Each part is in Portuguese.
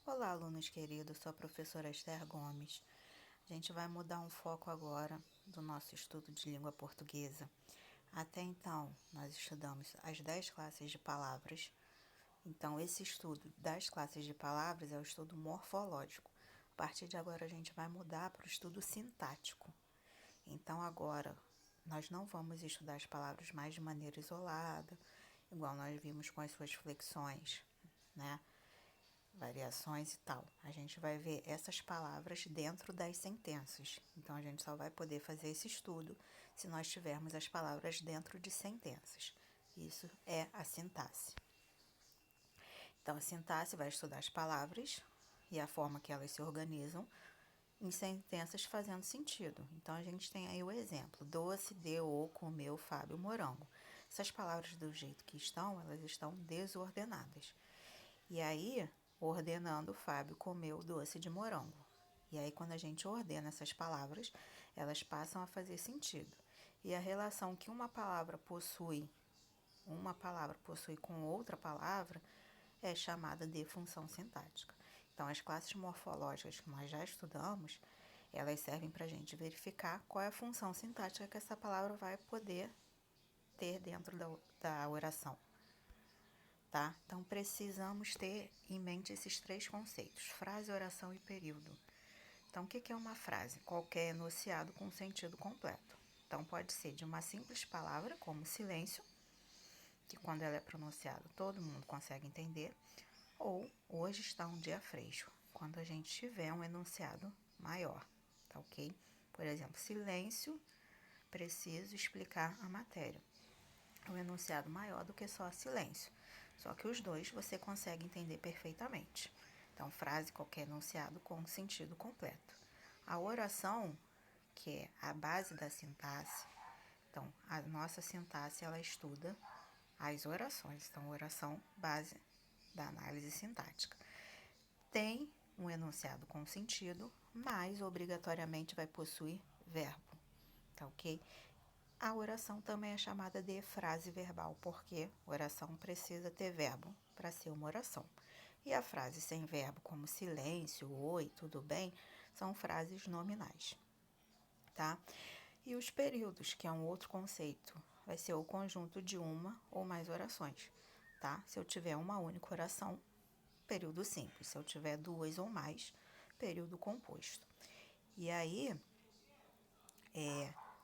Olá, alunos queridos, sou a professora Esther Gomes. A gente vai mudar um foco agora do nosso estudo de língua portuguesa. Até então, nós estudamos as 10 classes de palavras. Então, esse estudo das classes de palavras é o estudo morfológico. A partir de agora, a gente vai mudar para o estudo sintático. Então, agora, nós não vamos estudar as palavras mais de maneira isolada, igual nós vimos com as suas flexões, né? Variações e tal. A gente vai ver essas palavras dentro das sentenças. Então, a gente só vai poder fazer esse estudo se nós tivermos as palavras dentro de sentenças. Isso é a sintaxe. Então, a sintaxe vai estudar as palavras e a forma que elas se organizam em sentenças fazendo sentido. Então, a gente tem aí o exemplo: doce, deu, comeu, Fábio, morango. Essas palavras, do jeito que estão, elas estão desordenadas. E aí, ordenando, Fábio comeu doce de morango. E aí, quando a gente ordena essas palavras, elas passam a fazer sentido. E a relação que uma palavra possui com outra palavra, é chamada de função sintática. Então, as classes morfológicas que nós já estudamos, elas servem para a gente verificar qual é a função sintática que essa palavra vai poder ter dentro da oração. Tá? Então, precisamos ter em mente esses três conceitos: frase, oração e período. Então, o que é uma frase? Qualquer enunciado com sentido completo. Então, pode ser de uma simples palavra, como silêncio, que quando ela é pronunciada todo mundo consegue entender, ou hoje está um dia fresco, quando a gente tiver um enunciado maior, tá ok? Por exemplo, silêncio, preciso explicar a matéria. É um enunciado maior do que só silêncio. Só que os dois você consegue entender perfeitamente. Então, frase, qualquer enunciado com sentido completo. A oração, que é a base da sintaxe, então, a nossa sintaxe, ela estuda as orações. Então, oração, base da análise sintática. Tem um enunciado com sentido, mas obrigatoriamente vai possuir verbo, tá ok? A oração também é chamada de frase verbal, porque oração precisa ter verbo para ser uma oração. E a frase sem verbo, como silêncio, oi, tudo bem, são frases nominais, tá? E os períodos, que é um outro conceito, vai ser o conjunto de uma ou mais orações, tá? Se eu tiver uma única oração, período simples. Se eu tiver duas ou mais, período composto. E aí,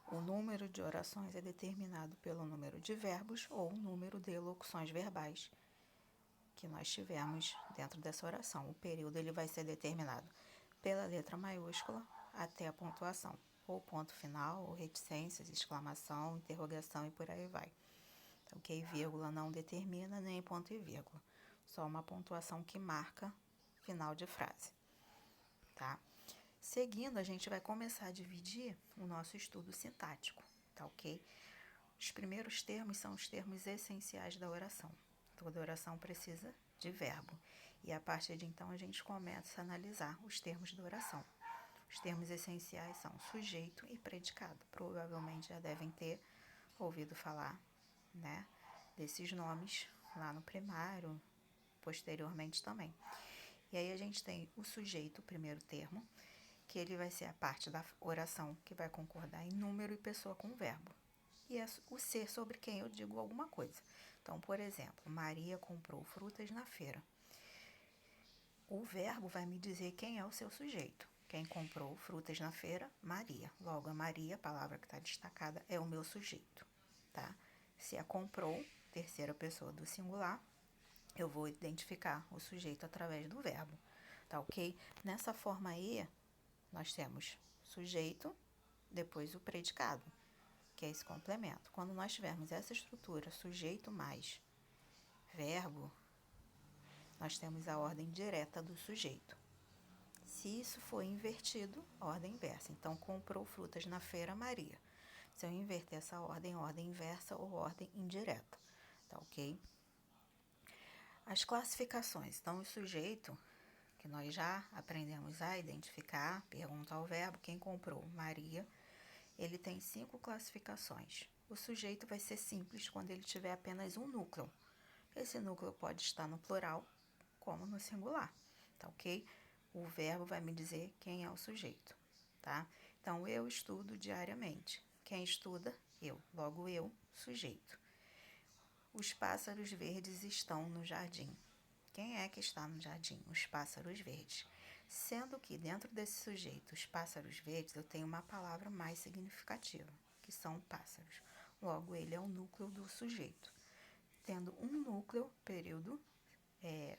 o número de orações é determinado pelo número de verbos ou número de locuções verbais que nós tivemos dentro dessa oração. O período ele vai ser determinado pela letra maiúscula até a pontuação, ou ponto final, ou reticências, exclamação, interrogação e por aí vai. Ok? Vírgula não determina nem ponto e vírgula. Só uma pontuação que marca final de frase, tá? Seguindo, a gente vai começar a dividir o nosso estudo sintático, tá ok? Os primeiros termos são os termos essenciais da oração. Toda oração precisa de verbo. E a partir de então a gente começa a analisar os termos da oração. Os termos essenciais são sujeito e predicado. Provavelmente já devem ter ouvido falar, né, desses nomes lá no primário, posteriormente também. E aí a gente tem o sujeito, o primeiro termo, que ele vai ser a parte da oração que vai concordar em número e pessoa com o verbo. E é o ser sobre quem eu digo alguma coisa. Então, por exemplo, Maria comprou frutas na feira. O verbo vai me dizer quem é o seu sujeito. Quem comprou frutas na feira? Maria. Logo, a Maria, a palavra que está destacada, é o meu sujeito, tá? Se a comprou, terceira pessoa do singular, eu vou identificar o sujeito através do verbo, tá ok? Nessa forma aí, nós temos sujeito, depois o predicado, que é esse complemento. Quando nós tivermos essa estrutura, sujeito mais verbo, nós temos a ordem direta do sujeito. Se isso for invertido, ordem inversa. Então, comprou frutas na feira Maria. Se eu inverter essa ordem inversa ou ordem indireta, tá ok? As classificações. Então, o sujeito, que nós já aprendemos a identificar, pergunta ao verbo, quem comprou? Maria. Ele tem 5 classificações. O sujeito vai ser simples quando ele tiver apenas um núcleo. Esse núcleo pode estar no plural, como no singular. tá ok? O verbo vai me dizer quem é o sujeito, tá? Então, eu estudo diariamente. Quem estuda? Eu. Logo, eu, sujeito. Os pássaros verdes estão no jardim. Quem é que está no jardim? Os pássaros verdes. Sendo que dentro desse sujeito, os pássaros verdes, eu tenho uma palavra mais significativa, que são pássaros. Logo, ele é o núcleo do sujeito. Tendo um núcleo, período,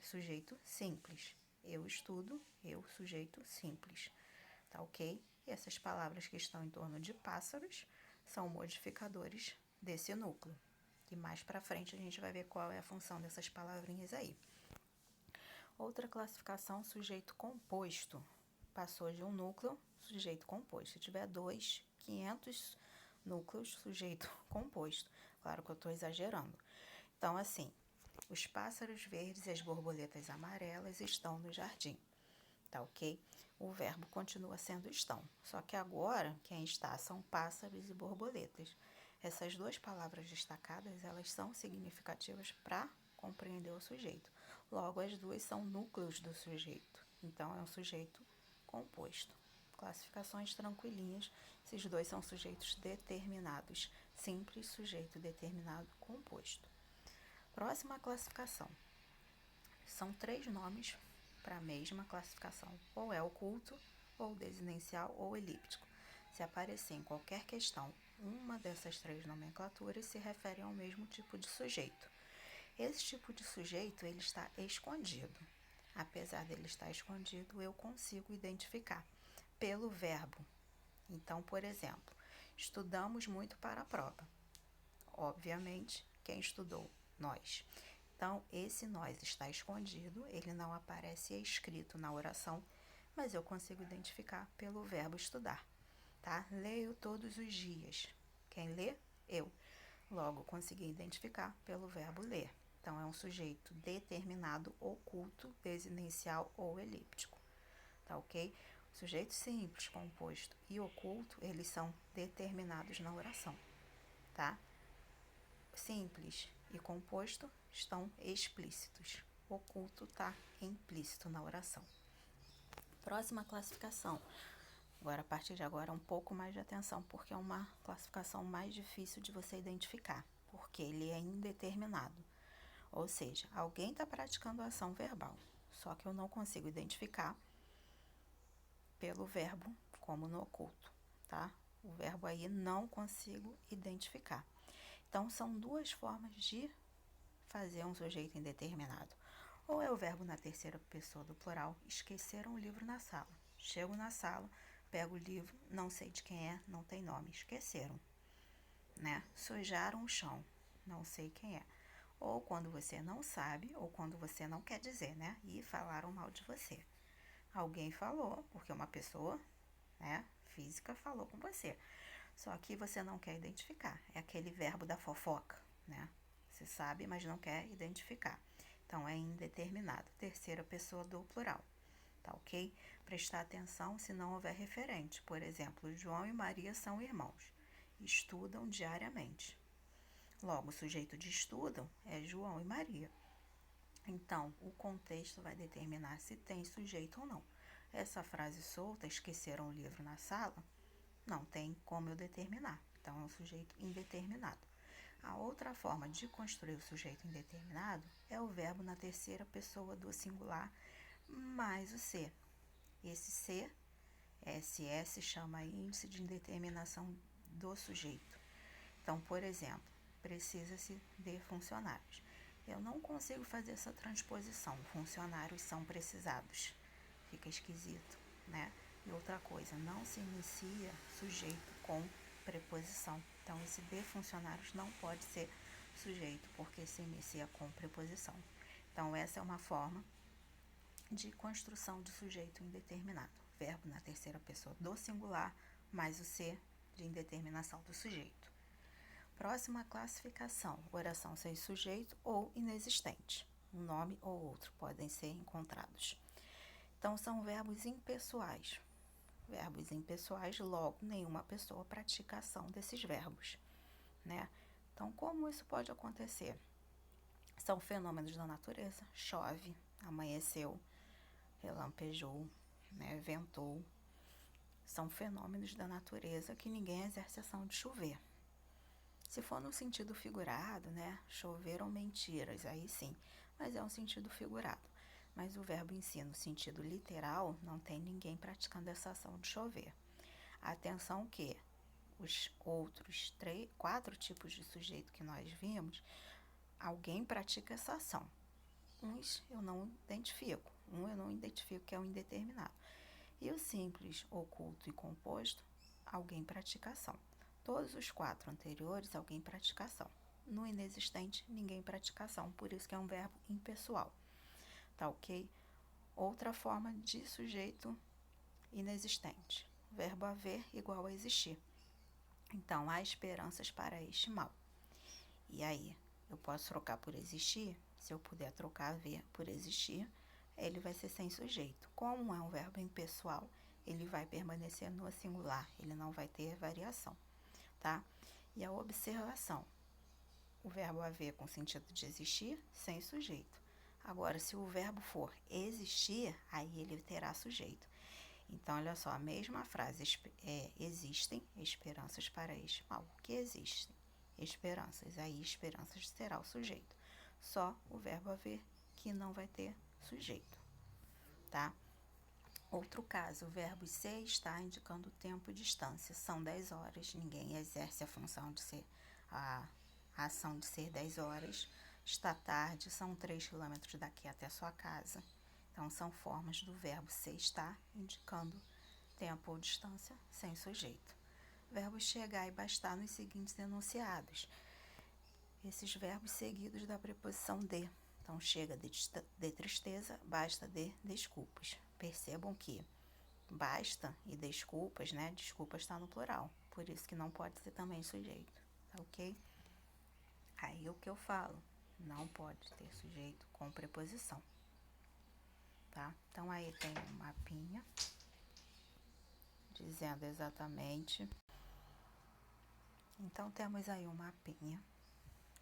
sujeito simples. Eu estudo, eu, sujeito simples. Tá ok? E essas palavras que estão em torno de pássaros são modificadores desse núcleo. E mais para frente a gente vai ver qual é a função dessas palavrinhas aí. Outra classificação, sujeito composto. Passou de um núcleo, sujeito composto. Se tiver 500 núcleos, sujeito composto. Claro que eu estou exagerando. Então, assim, os pássaros verdes e as borboletas amarelas estão no jardim. Tá ok? O verbo continua sendo estão. Só que agora, quem está são pássaros e borboletas. Essas duas palavras destacadas, elas são significativas para compreender o sujeito. Logo, as duas são núcleos do sujeito. Então, é um sujeito composto. Classificações tranquilinhas. Esses dois são sujeitos determinados. Simples, sujeito determinado, composto. Próxima classificação. São 3 nomes para a mesma classificação. Ou é oculto, ou desinencial, ou elíptico. Se aparecer em qualquer questão, uma dessas 3 nomenclaturas se refere ao mesmo tipo de sujeito. Esse tipo de sujeito, ele está escondido. Apesar dele estar escondido, eu consigo identificar pelo verbo. Então, por exemplo, estudamos muito para a prova. Obviamente, quem estudou? Nós. Então, esse nós está escondido, ele não aparece escrito na oração, mas eu consigo identificar pelo verbo estudar, tá? Leio todos os dias. Quem lê? Eu. Logo, consegui identificar pelo verbo ler. Então, é um sujeito determinado, oculto, desinencial ou elíptico, tá ok? Sujeito simples, composto e oculto, eles são determinados na oração, tá? Simples e composto estão explícitos. Oculto está implícito na oração. Próxima classificação. Agora, a partir de agora, um pouco mais de atenção, porque é uma classificação mais difícil de você identificar, porque ele é indeterminado. Ou seja, alguém está praticando a ação verbal, só que eu não consigo identificar pelo verbo, como no oculto, tá? O verbo aí não consigo identificar. Então, são 2 formas de fazer um sujeito indeterminado. Ou é o verbo na terceira pessoa do plural, esqueceram o livro na sala. Chego na sala, pego o livro, não sei de quem é, não tem nome, esqueceram, né? Sujaram o chão, não sei quem é. Ou quando você não sabe, ou quando você não quer dizer, né? E falaram mal de você. Alguém falou, porque uma pessoa, né, física falou com você. Só que você não quer identificar. É aquele verbo da fofoca, né? Você sabe, mas não quer identificar. Então, é indeterminado. Terceira pessoa do plural. Tá ok? Prestar atenção se não houver referente. Por exemplo, João e Maria são irmãos. Estudam diariamente. Logo, o sujeito de estudam é João e Maria. Então, o contexto vai determinar se tem sujeito ou não. Essa frase solta, esqueceram o livro na sala, não tem como eu determinar. Então, é um sujeito indeterminado. A outra forma de construir o sujeito indeterminado é o verbo na terceira pessoa do singular mais o ser. Esse ser, SS, chama índice de indeterminação do sujeito. Então, por exemplo, precisa-se de funcionários. Eu não consigo fazer essa transposição. Funcionários são precisados. Fica esquisito, né? E outra coisa, não se inicia sujeito com preposição. Então, esse de funcionários não pode ser sujeito, porque se inicia com preposição. Então, essa é uma forma de construção de sujeito indeterminado. Verbo na terceira pessoa do singular, mais o ser de indeterminação do sujeito. Próxima classificação, oração sem sujeito ou inexistente. Um nome ou outro podem ser encontrados. Então, são verbos impessoais. Verbos impessoais, logo, nenhuma pessoa pratica a ação desses verbos, né? Então, como isso pode acontecer? São fenômenos da natureza. Chove, amanheceu, relampejou, né, ventou. São fenômenos da natureza que ninguém exerce ação de chover. Se for no sentido figurado, né, choveram mentiras, aí sim, mas é um sentido figurado. Mas o verbo em si, no sentido literal, não tem ninguém praticando essa ação de chover. Atenção que os outros 4 tipos de sujeito que nós vimos, alguém pratica essa ação. Uns eu não identifico, que é o indeterminado. E o simples, oculto e composto, alguém pratica ação. Todos os 4 anteriores, alguém pratica ação. No inexistente, ninguém pratica ação, por isso que é um verbo impessoal. Tá ok? Outra forma de sujeito inexistente. Verbo haver igual a existir. Então, há esperanças para este mal. E aí, eu posso trocar por existir? Se eu puder trocar haver por existir, ele vai ser sem sujeito. Como é um verbo impessoal, ele vai permanecer no singular, ele não vai ter variação, tá? E a observação, o verbo haver com sentido de existir, sem sujeito. Agora, se o verbo for existir, aí ele terá sujeito. Então, olha só, a mesma frase, existem esperanças para este mal. O que existem? Esperanças. Aí, esperanças será o sujeito. Só o verbo haver que não vai ter sujeito, tá? Outro caso, o verbo ser está indicando tempo e distância. São 10 horas, ninguém exerce a função de ser, a ação de ser 10 horas. Está tarde, são 3 quilômetros daqui até sua casa. Então, são formas do verbo ser estar, indicando tempo ou distância, sem sujeito. Verbo chegar e bastar nos seguintes enunciados. Esses verbos seguidos da preposição de. Então, chega de tristeza, basta de desculpas. Percebam que basta e desculpas, né? Desculpa está no plural, por isso que não pode ser também sujeito, tá ok? Aí o que eu falo? Não pode ter sujeito com preposição. Tá? Então, aí tem um mapinha dizendo exatamente. Então, temos aí um mapinha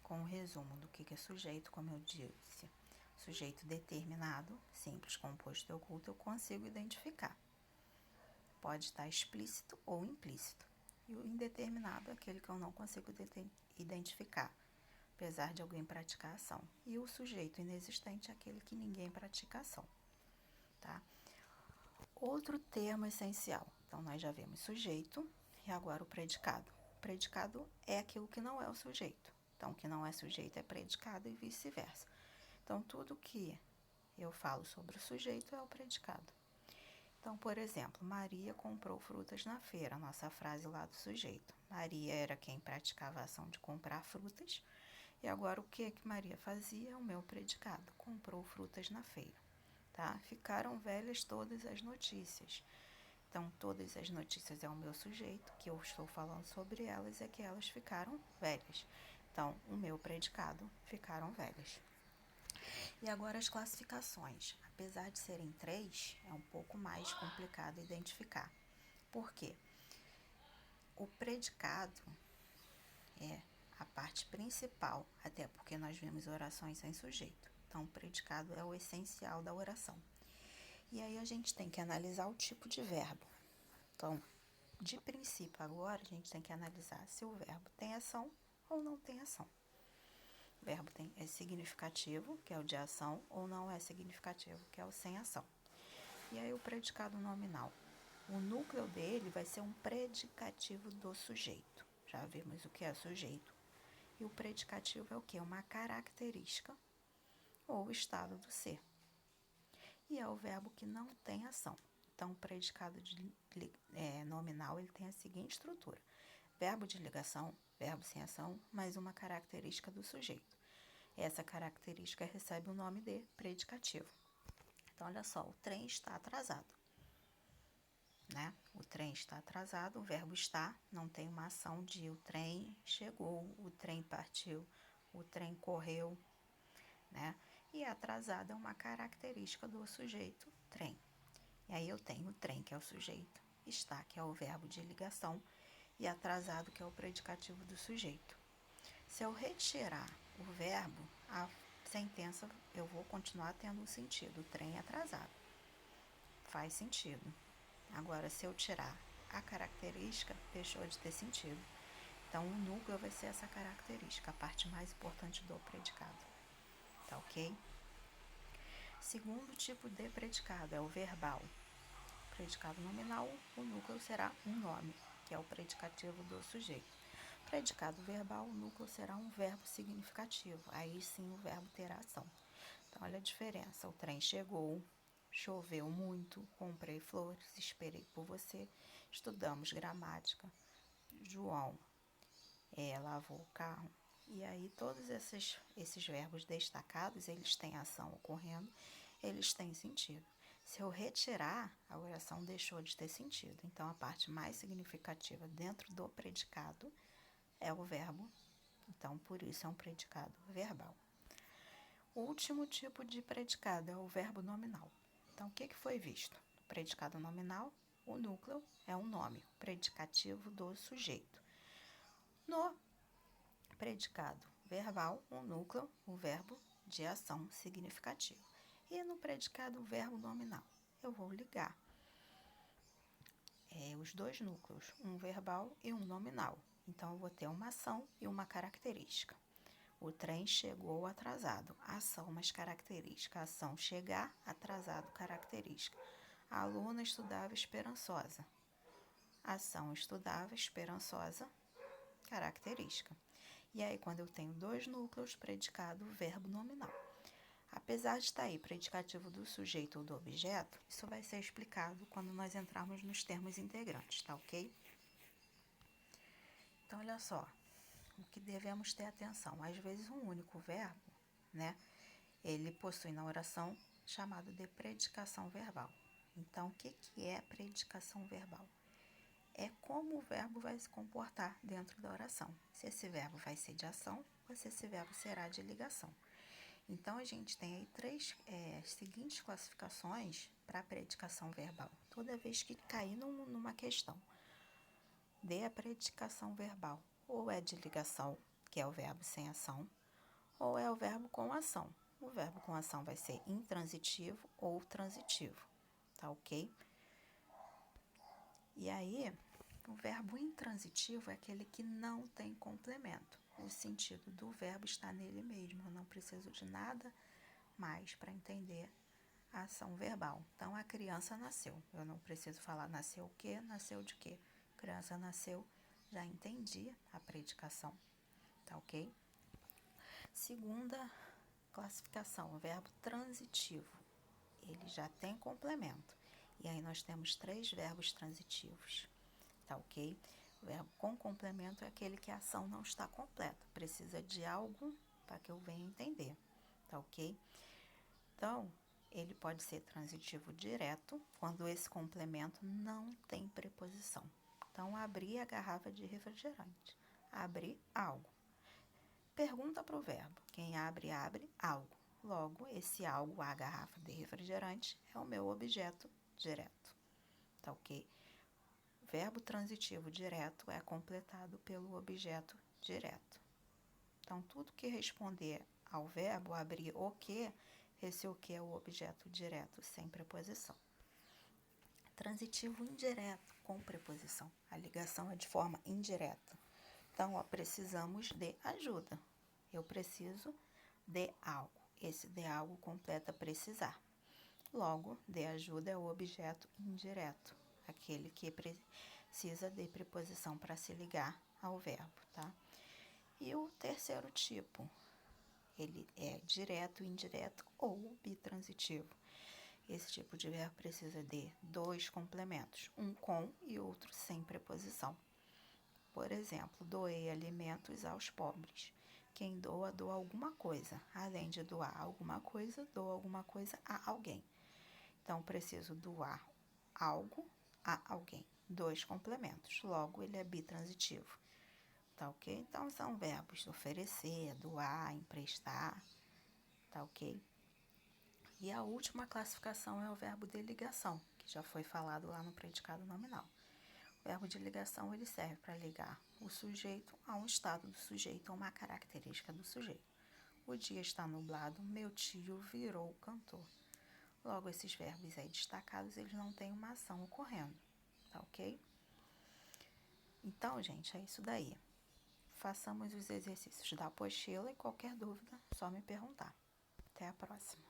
com um resumo do que é sujeito, como eu disse. Sujeito determinado, simples, composto e oculto, eu consigo identificar. Pode estar explícito ou implícito. E o indeterminado é aquele que eu não consigo identificar, apesar de alguém praticar ação. E o sujeito inexistente é aquele que ninguém pratica ação. Tá? Outro termo essencial. Então, nós já vimos sujeito e agora o predicado. O predicado é aquilo que não é o sujeito. Então, o que não é sujeito é predicado e vice-versa. Então, tudo que eu falo sobre o sujeito é o predicado. Então, por exemplo, Maria comprou frutas na feira. Nossa frase lá do sujeito. Maria era quem praticava a ação de comprar frutas. E agora, o que Maria fazia? O meu predicado. Comprou frutas na feira. Tá? Ficaram velhas todas as notícias. Então, todas as notícias é o meu sujeito, que eu estou falando sobre elas, é que elas ficaram velhas. Então, o meu predicado, ficaram velhas. E agora as classificações. Apesar de serem 3, é um pouco mais complicado identificar. Por quê? O predicado é a parte principal, até porque nós vimos orações sem sujeito. Então, o predicado é o essencial da oração. E aí a gente tem que analisar o tipo de verbo. Então, de princípio agora, a gente tem que analisar se o verbo tem ação ou não tem ação. O verbo é significativo, que é o de ação, ou não é significativo, que é o sem ação. E aí o predicado nominal. O núcleo dele vai ser um predicativo do sujeito. Já vimos o que é sujeito. E o predicativo é o quê? Uma característica ou estado do ser. E é o verbo que não tem ação. Então, o predicado nominal ele tem a seguinte estrutura. Verbo de ligação, verbo sem ação, mais uma característica do sujeito. Essa característica recebe o nome de predicativo. Então, olha só, o trem está atrasado. Né? O trem está atrasado, o verbo está, não tem uma ação de o trem chegou, o trem partiu, o trem correu, né? E atrasado é uma característica do sujeito trem. E aí eu tenho o trem, que é o sujeito, está, que é o verbo de ligação, e atrasado, que é o predicativo do sujeito. Se eu retirar o verbo, a sentença eu vou continuar tendo um sentido, o trem atrasado. faz sentido. Agora, se eu tirar a característica, deixou de ter sentido. Então, o núcleo vai ser essa característica, a parte mais importante do predicado. Tá ok? Segundo tipo de predicado é o verbal. Predicado nominal, o núcleo será um nome, que é o predicativo do sujeito. Predicado verbal, o núcleo será um verbo significativo. Aí sim o verbo terá ação. Então, olha a diferença. O trem chegou, choveu muito, comprei flores, esperei por você, estudamos gramática, João lavou o carro. E aí todos esses verbos destacados, eles têm ação ocorrendo, eles têm sentido. Se eu retirar, a oração deixou de ter sentido. Então, a parte mais significativa dentro do predicado é o verbo. Então, por isso é um predicado verbal. O último tipo de predicado é o verbo nominal. Então, o que foi visto? No predicado nominal, o núcleo é um nome, predicativo do sujeito. No predicado verbal, o núcleo, o verbo de ação significativa. E no predicado verbo nominal, eu vou ligar os dois núcleos, um verbal e um nominal. Então, eu vou ter uma ação e uma característica. O trem chegou atrasado. Ação mais característica. Ação chegar, atrasado, característica. A aluna estudava esperançosa. Ação estudava esperançosa, característica. E aí, quando eu tenho dois núcleos, predicado, verbo nominal. Apesar de estar aí predicativo do sujeito ou do objeto, isso vai ser explicado quando nós entrarmos nos termos integrantes, tá ok? Então, olha só, o que devemos ter atenção. Às vezes, um único verbo, ele possui na oração chamado de predicação verbal. Então, o que é predicação verbal? É como o verbo vai se comportar dentro da oração. Se esse verbo vai ser de ação ou se esse verbo será de ligação. Então, a gente tem aí três seguintes classificações para a predicação verbal. Toda vez que cair numa questão, dê a predicação verbal. Ou é de ligação, que é o verbo sem ação, ou é o verbo com ação. O verbo com ação vai ser intransitivo ou transitivo, tá ok? E aí, o verbo intransitivo é aquele que não tem complemento. O sentido do verbo está nele mesmo. Eu não preciso de nada mais para entender a ação verbal. Então, a criança nasceu. Eu não preciso falar nasceu o quê, nasceu de quê. A criança nasceu, já entendi a predicação, tá ok? Segunda classificação, o verbo transitivo. Ele já tem complemento. E aí nós temos três verbos transitivos, tá ok? O verbo com complemento é aquele que a ação não está completa, precisa de algo para que eu venha entender, tá ok? Então, ele pode ser transitivo direto quando esse complemento não tem preposição. Então, abrir a garrafa de refrigerante. Abrir algo. Pergunta para o verbo. Quem abre, abre algo. Logo, esse algo, a garrafa de refrigerante, é o meu objeto direto. Tá ok? Verbo transitivo direto é completado pelo objeto direto. Então, tudo que responder ao verbo abrir o que, esse o que é o objeto direto, sem preposição. Transitivo indireto, com preposição. A ligação é de forma indireta. Então, precisamos de ajuda. Eu preciso de algo. Esse de algo completa precisar. Logo, de ajuda é o objeto indireto, aquele que precisa de preposição para se ligar ao verbo, tá? E o terceiro tipo, ele é direto, indireto ou bitransitivo. Esse tipo de verbo precisa de dois complementos, um com e outro sem preposição. Por exemplo, doei alimentos aos pobres. Quem doa, doa alguma coisa. Além de doar alguma coisa, doa alguma coisa a alguém. Então, preciso doar algo a alguém. Dois complementos. Logo, ele é bitransitivo. Tá ok? Então, são verbos oferecer, doar, emprestar. Tá ok? E a última classificação é o verbo de ligação, que já foi falado lá no predicado nominal. O verbo de ligação, ele serve para ligar o sujeito a um estado do sujeito, a uma característica do sujeito. O dia está nublado, meu tio virou cantor. Logo, esses verbos aí destacados, eles não têm uma ação ocorrendo, tá ok? Então, gente, é isso daí. Façamos os exercícios da apostila e qualquer dúvida, só me perguntar. Até a próxima.